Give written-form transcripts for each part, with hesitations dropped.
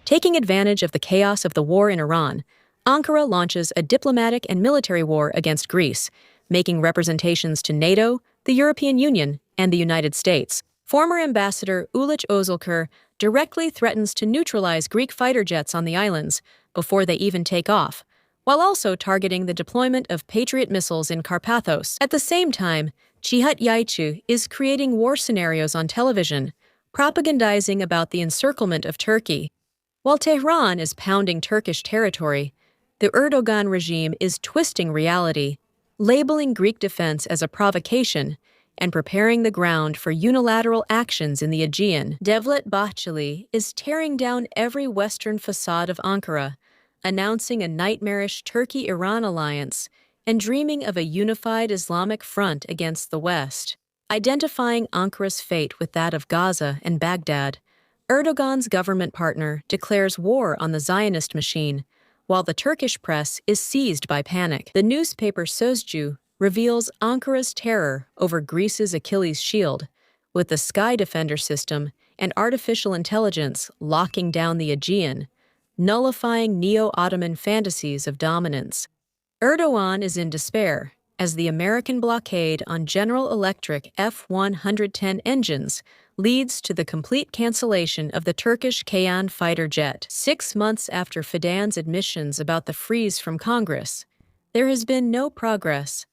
Taking advantage of the chaos of the war in Iran, Ankara launches a diplomatic and military war against Greece, making representations to NATO, the European Union, and the United States. Former Ambassador Uluç Özilker directly threatens to neutralize Greek fighter jets on the islands before they even take off, while also targeting the deployment of Patriot missiles in Carpathos. At the same time, Cihat Yaycı is creating war scenarios on television, propagandizing about the encirclement of Turkey. While Tehran is pounding Turkish territory, the Erdogan regime is twisting reality, labeling Greek defense as a provocation and preparing the ground for unilateral actions in the Aegean. Devlet Bahçeli is tearing down every Western facade of Ankara, announcing a nightmarish Turkey-Iran alliance and dreaming of a unified Islamic front against the West. Identifying Ankara's fate with that of Gaza and Baghdad, Erdogan's government partner declares war on the Zionist machine, while the Turkish press is seized by panic. The newspaper Sözcü reveals Ankara's terror over Greece's Achilles shield, with the Sky Defender system and artificial intelligence locking down the Aegean, nullifying neo-Ottoman fantasies of dominance. Erdogan is in despair, as the American blockade on General Electric F-110 engines leads to the complete cancellation of the Turkish Kayan fighter jet. 6 months after Fidan's admissions about the freeze from Congress, there has been no progress,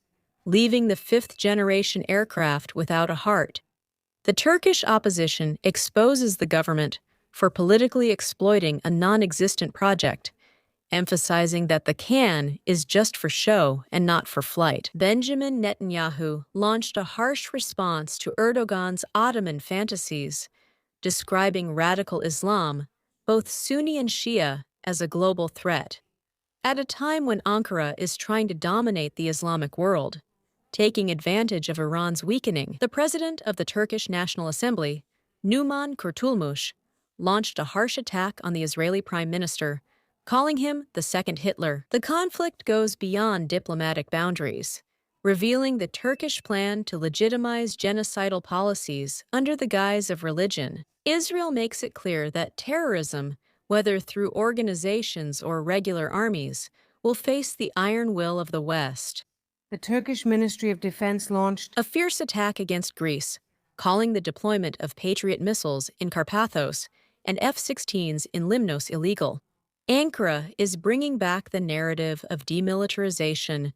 leaving the fifth-generation aircraft without a heart. The Turkish opposition exposes the government for politically exploiting a non-existent project, emphasizing that the can is just for show and not for flight. Benjamin Netanyahu launched a harsh response to Erdogan's Ottoman fantasies, describing radical Islam, both Sunni and Shia, as a global threat. At a time when Ankara is trying to dominate the Islamic world, taking advantage of Iran's weakening, the president of the Turkish National Assembly, Numan Kurtulmuş, launched a harsh attack on the Israeli prime minister, calling him the second Hitler. The conflict goes beyond diplomatic boundaries, revealing the Turkish plan to legitimize genocidal policies under the guise of religion. Israel makes it clear that terrorism, whether through organizations or regular armies, will face the iron will of the West. The Turkish Ministry of Defense launched a fierce attack against Greece, calling the deployment of Patriot missiles in Carpathos and F-16s in Limnos illegal. Ankara is bringing back the narrative of demilitarization,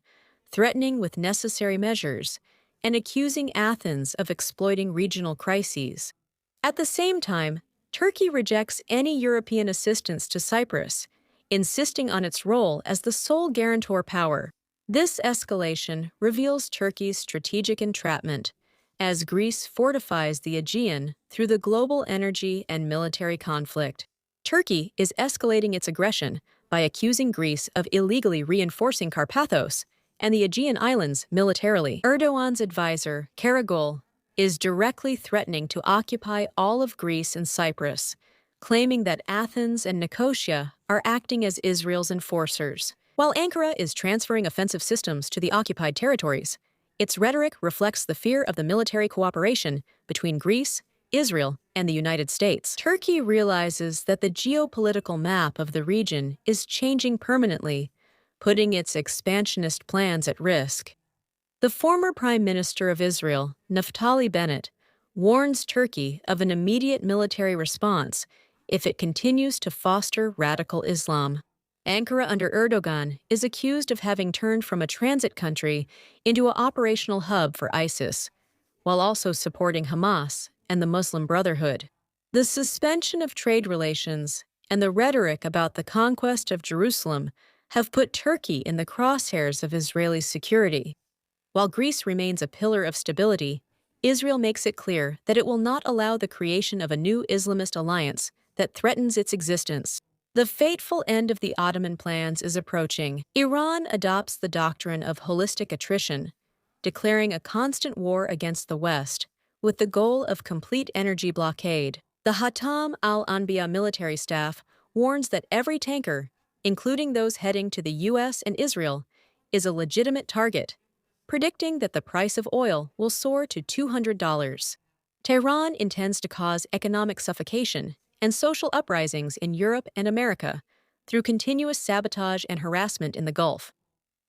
threatening with necessary measures, and accusing Athens of exploiting regional crises. At the same time, Turkey rejects any European assistance to Cyprus, insisting on its role as the sole guarantor power. This escalation reveals Turkey's strategic entrapment, as Greece fortifies the Aegean through the global energy and military conflict. Turkey is escalating its aggression by accusing Greece of illegally reinforcing Carpathos and the Aegean Islands militarily. Erdogan's advisor, Karagol, is directly threatening to occupy all of Greece and Cyprus, claiming that Athens and Nicosia are acting as Israel's enforcers. While Ankara is transferring offensive systems to the occupied territories, its rhetoric reflects the fear of the military cooperation between Greece, Israel, and the United States. Turkey realizes that the geopolitical map of the region is changing permanently, putting its expansionist plans at risk. The former Prime Minister of Israel, Naftali Bennett, warns Turkey of an immediate military response if it continues to foster radical Islam. Ankara under Erdogan is accused of having turned from a transit country into an operational hub for ISIS, while also supporting Hamas and the Muslim Brotherhood. The suspension of trade relations and the rhetoric about the conquest of Jerusalem have put Turkey in the crosshairs of Israeli security. While Greece remains a pillar of stability, Israel makes it clear that it will not allow the creation of a new Islamist alliance that threatens its existence. The fateful end of the Ottoman plans is approaching. Iran adopts the doctrine of holistic attrition, declaring a constant war against the West, with the goal of complete energy blockade. The Hatam al-Anbiya military staff warns that every tanker, including those heading to the U.S. and Israel, is a legitimate target, predicting that the price of oil will soar to $200. Tehran intends to cause economic suffocation and social uprisings in Europe and America through continuous sabotage and harassment in the Gulf.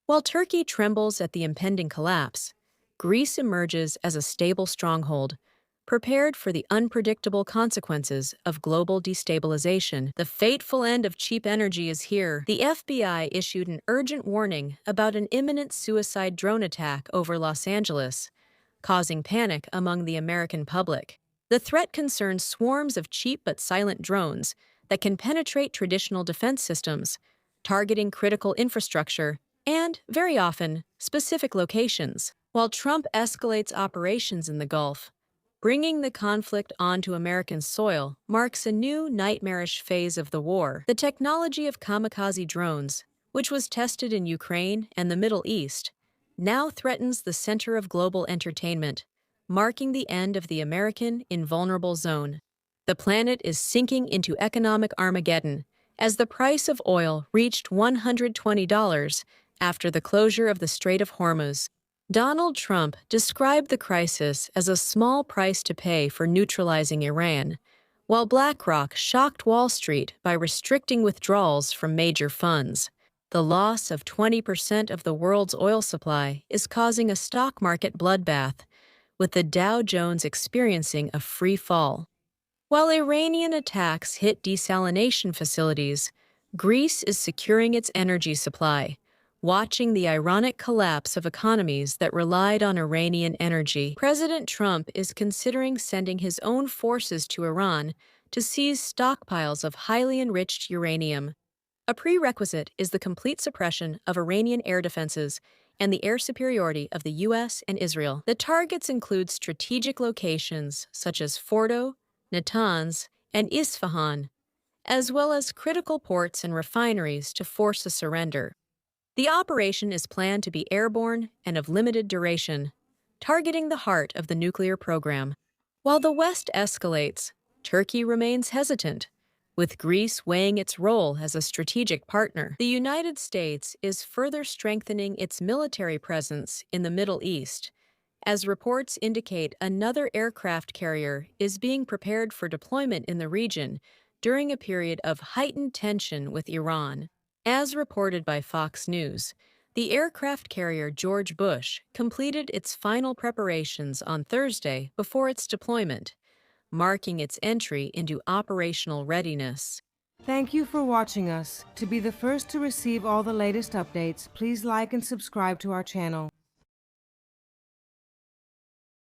While Turkey trembles at the impending collapse, Greece emerges as a stable stronghold, prepared for the unpredictable consequences of global destabilization. The fateful end of cheap energy is here. The FBI issued an urgent warning about an imminent suicide drone attack over Los Angeles, causing panic among the American public. The threat concerns swarms of cheap but silent drones that can penetrate traditional defense systems, targeting critical infrastructure and, very often, specific locations. While Trump escalates operations in the Gulf, bringing the conflict onto American soil marks a new nightmarish phase of the war. The technology of kamikaze drones, which was tested in Ukraine and the Middle East, now threatens the center of global entertainment, marking the end of the American invulnerable zone. The planet is sinking into economic Armageddon as the price of oil reached $120 after the closure of the Strait of Hormuz. Donald Trump described the crisis as a small price to pay for neutralizing Iran, while BlackRock shocked Wall Street by restricting withdrawals from major funds. The loss of 20% of the world's oil supply is causing a stock market bloodbath, with the Dow Jones experiencing a free fall. While Iranian attacks hit desalination facilities, Greece is securing its energy supply, watching the ironic collapse of economies that relied on Iranian energy. President Trump is considering sending his own forces to Iran to seize stockpiles of highly enriched uranium. A prerequisite is the complete suppression of Iranian air defenses and the air superiority of the U.S. and Israel. The targets include strategic locations such as Fordo, Natanz, and Isfahan, as well as critical ports and refineries to force a surrender. The operation is planned to be airborne and of limited duration, targeting the heart of the nuclear program. While the West escalates, Turkey remains hesitant, with Greece weighing its role as a strategic partner. The United States is further strengthening its military presence in the Middle East, as reports indicate another aircraft carrier is being prepared for deployment in the region during a period of heightened tension with Iran. As reported by Fox News, the aircraft carrier George Bush completed its final preparations on Thursday before its deployment, marking its entry into operational readiness. Thank you for watching us. To be the first to receive all the latest updates, please like and subscribe to our channel.